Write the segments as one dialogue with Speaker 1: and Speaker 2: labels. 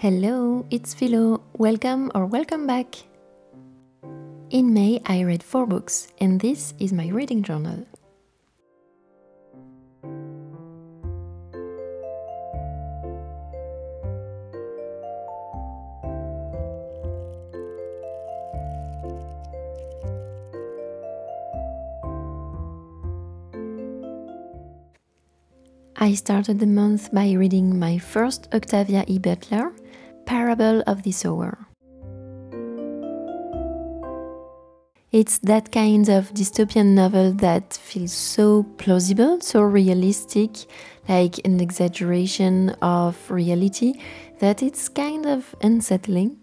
Speaker 1: Hello, it's Filo. Welcome or welcome back. In May, I read 4 books, and this is my reading journal. I started the month by reading my first Octavia E. Butler, Parable of the Sower. It's that kind of dystopian novel that feels so plausible, so realistic, like an exaggeration of reality, that it's kind of unsettling.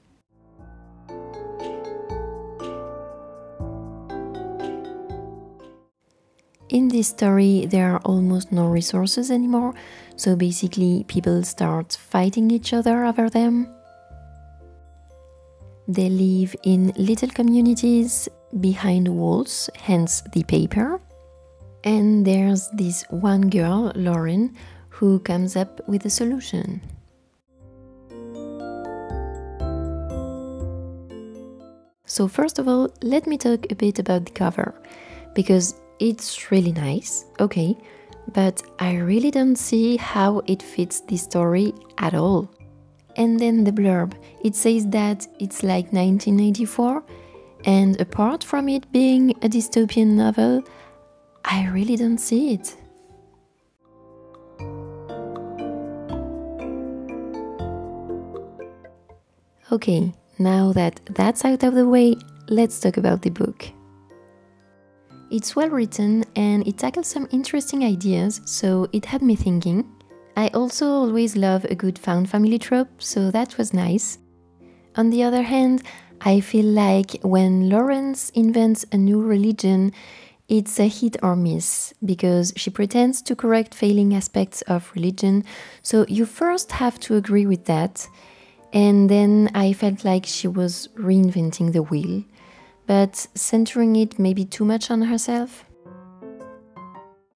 Speaker 1: In this story, there are almost no resources anymore, so basically people start fighting each other over them. They live in little communities behind walls, hence the paper. And there's this one girl, Lauren, who comes up with a solution. So first of all, let me talk a bit about the cover, because it's really nice, okay, but I really don't see how it fits the story at all. And then the blurb, it says that it's like 1984, and apart from it being a dystopian novel, I really don't see it. Okay, now that that's out of the way, let's talk about the book. It's well written and it tackles some interesting ideas, so it had me thinking. I also always love a good found family trope, so that was nice. On the other hand, I feel like when Lawrence invents a new religion, it's a hit or miss, because she pretends to correct failing aspects of religion, so you first have to agree with that, and then I felt like she was reinventing the wheel, but centering it maybe too much on herself.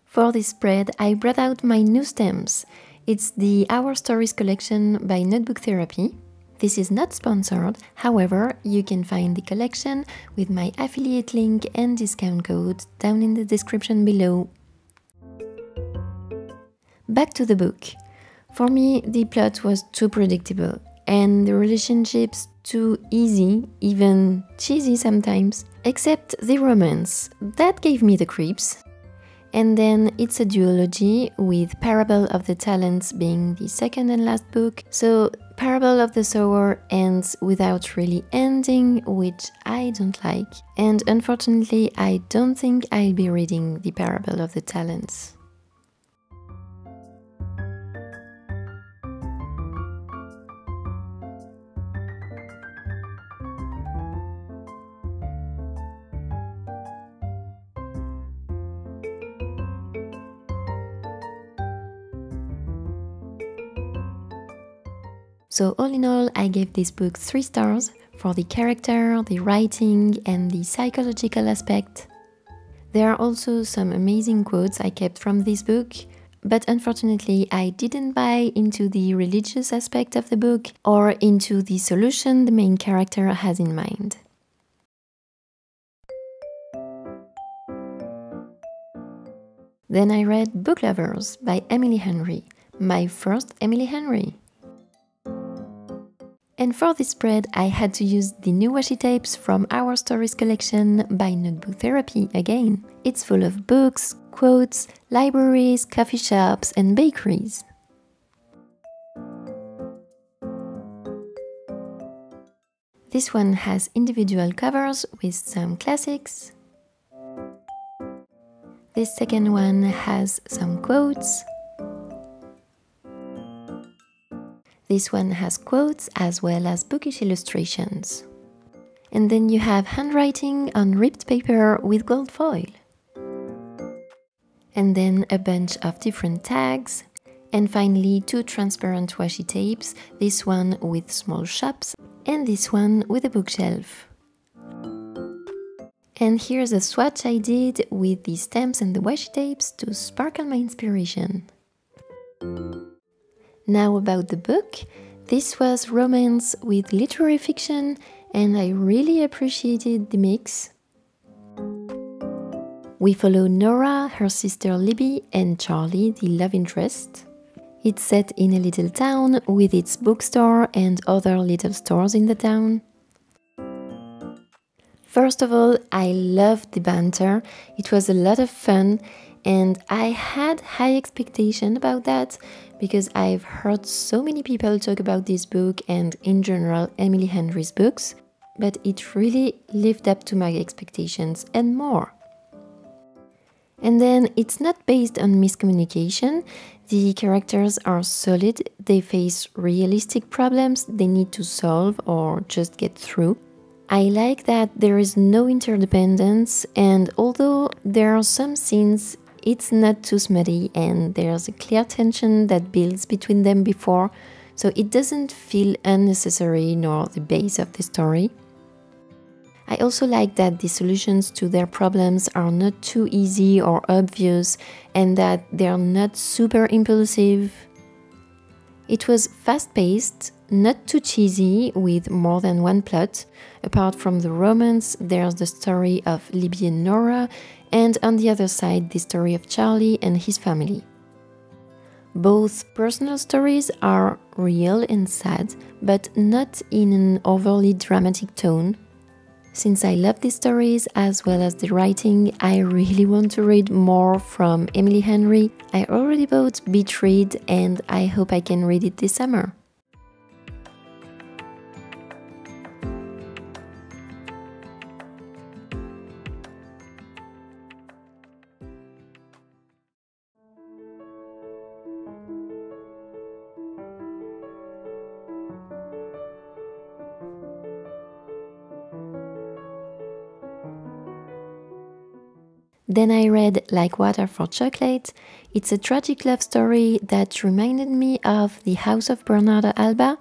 Speaker 1: For this spread, I brought out my new stamps. It's the Our Stories collection by Notebook Therapy. This is not sponsored, however, you can find the collection with my affiliate link and discount code down in the description below. Back to the book. For me, the plot was too predictable, and the relationships too easy, even cheesy sometimes. Except the romance, that gave me the creeps. And then it's a duology, with Parable of the Talents being the second and last book, so Parable of the Sower ends without really ending, which I don't like. And unfortunately, I don't think I'll be reading the Parable of the Talents. So all in all, I gave this book 3 stars for the character, the writing, and the psychological aspect. There are also some amazing quotes I kept from this book, but unfortunately I didn't buy into the religious aspect of the book or into the solution the main character has in mind. Then I read Book Lovers by Emily Henry, my first Emily Henry. And for this spread, I had to use the new washi tapes from Our Stories collection by Notebook Therapy again. It's full of books, quotes, libraries, coffee shops, and bakeries. This one has individual covers with some classics. This second one has some quotes. This one has quotes as well as bookish illustrations. And then you have handwriting on ripped paper with gold foil. And then a bunch of different tags. And finally 2 transparent washi tapes, this one with small shops and this one with a bookshelf. And here's a swatch I did with the stamps and the washi tapes to sparkle my inspiration. Now about the book. This was romance with literary fiction, and I really appreciated the mix. We follow Nora, her sister Libby, and Charlie, the love interest. It's set in a little town with its bookstore and other little stores in the town. First of all, I loved the banter. It was a lot of fun, and I had high expectations about that because I've heard so many people talk about this book and in general Emily Henry's books, but it really lived up to my expectations and more. And then it's not based on miscommunication. The characters are solid, they face realistic problems they need to solve or just get through. I like that there is no interdependence, and although there are some scenes, it's not too smutty and there's a clear tension that builds between them before, so it doesn't feel unnecessary nor the base of the story. I also like that the solutions to their problems are not too easy or obvious and that they're not super impulsive. It was fast-paced, not too cheesy, with more than one plot. Apart from the romance, there's the story of Libby and Nora, and on the other side, the story of Charlie and his family. Both personal stories are real and sad, but not in an overly dramatic tone. Since I love these stories as well as the writing, I really want to read more from Emily Henry. I already bought Beach Read and I hope I can read it this summer. Then I read Like Water for Chocolate. It's a tragic love story that reminded me of The House of Bernardo Alba,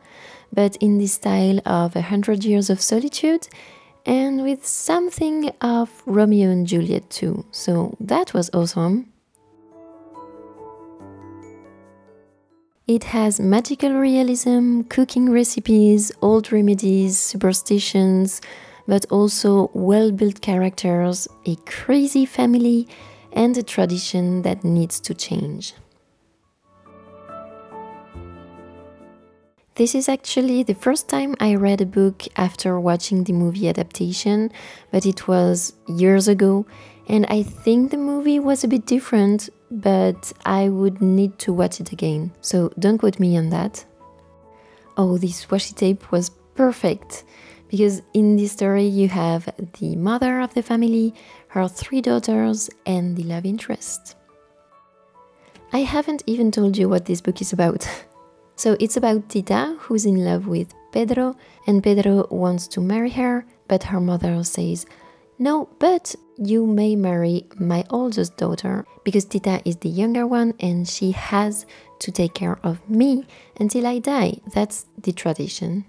Speaker 1: but in the style of 100 Years of Solitude, and with something of Romeo and Juliet too, so that was awesome. It has magical realism, cooking recipes, old remedies, superstitions, but also well-built characters, a crazy family, and a tradition that needs to change. This is actually the first time I read a book after watching the movie adaptation, but it was years ago, and I think the movie was a bit different, but I would need to watch it again, so don't quote me on that. Oh, this washi tape was perfect! Because in this story you have the mother of the family, her 3 daughters, and the love interest. I haven't even told you what this book is about. So it's about Tita, who's in love with Pedro, and Pedro wants to marry her, but her mother says, "No, but you may marry my oldest daughter, because Tita is the younger one and she has to take care of me until I die." That's the tradition.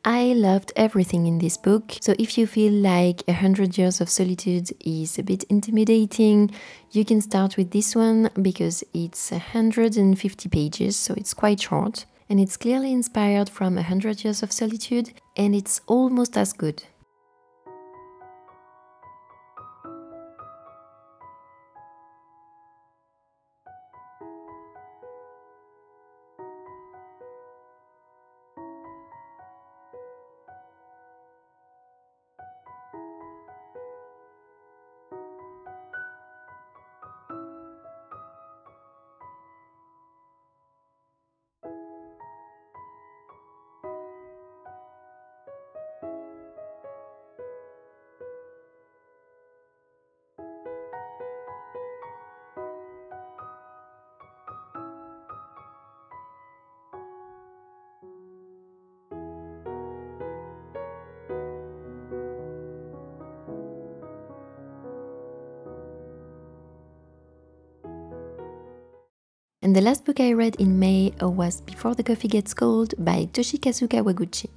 Speaker 1: I loved everything in this book, so if you feel like 100 Years of Solitude is a bit intimidating, you can start with this one because it's 150 pages, so it's quite short, and it's clearly inspired from 100 Years of Solitude, and it's almost as good. And the last book I read in May was Before the Coffee Gets Cold by Toshikazu Kawaguchi.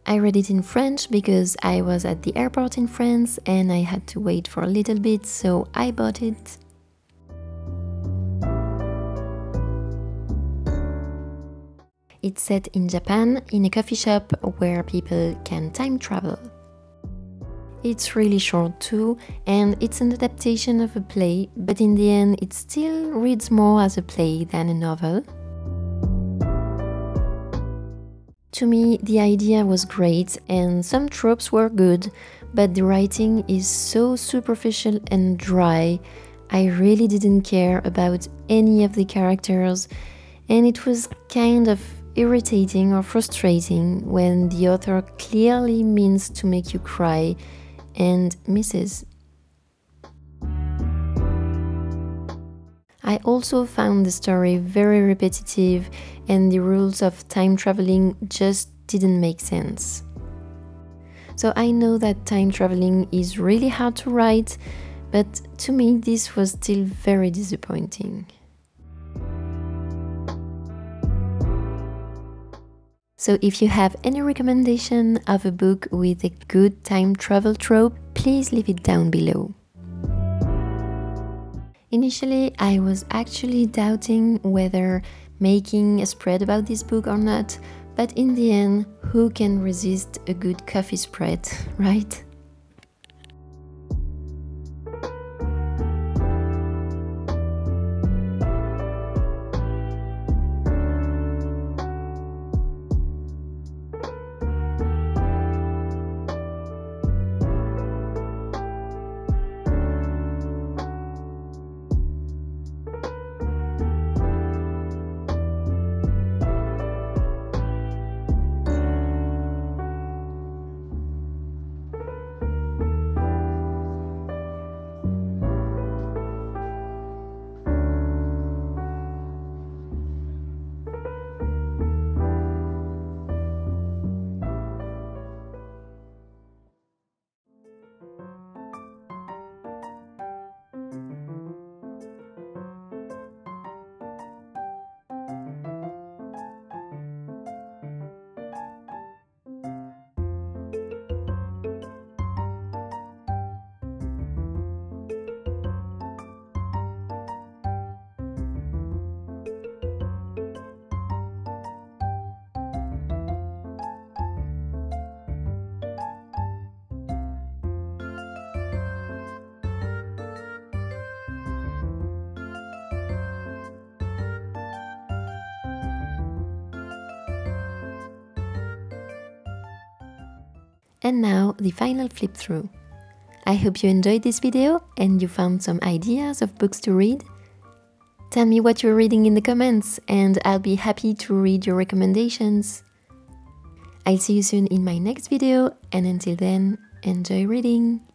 Speaker 1: I read it in French because I was at the airport in France and I had to wait for a little bit, so I bought it. It's set in Japan, in a coffee shop where people can time travel. It's really short too, and it's an adaptation of a play, but in the end it still reads more as a play than a novel. To me, the idea was great and some tropes were good, but the writing is so superficial and dry. I really didn't care about any of the characters, and it was kind of irritating or frustrating when the author clearly means to make you cry and misses. I also found the story very repetitive and the rules of time traveling just didn't make sense. So I know that time traveling is really hard to write, but to me this was still very disappointing. So if you have any recommendation of a book with a good time travel trope, please leave it down below. Initially, I was actually doubting whether making a spread about this book or not, but in the end, who can resist a good coffee spread, right? And now the final flip through. I hope you enjoyed this video and you found some ideas of books to read. Tell me what you're reading in the comments and I'll be happy to read your recommendations. I'll see you soon in my next video, and until then, enjoy reading!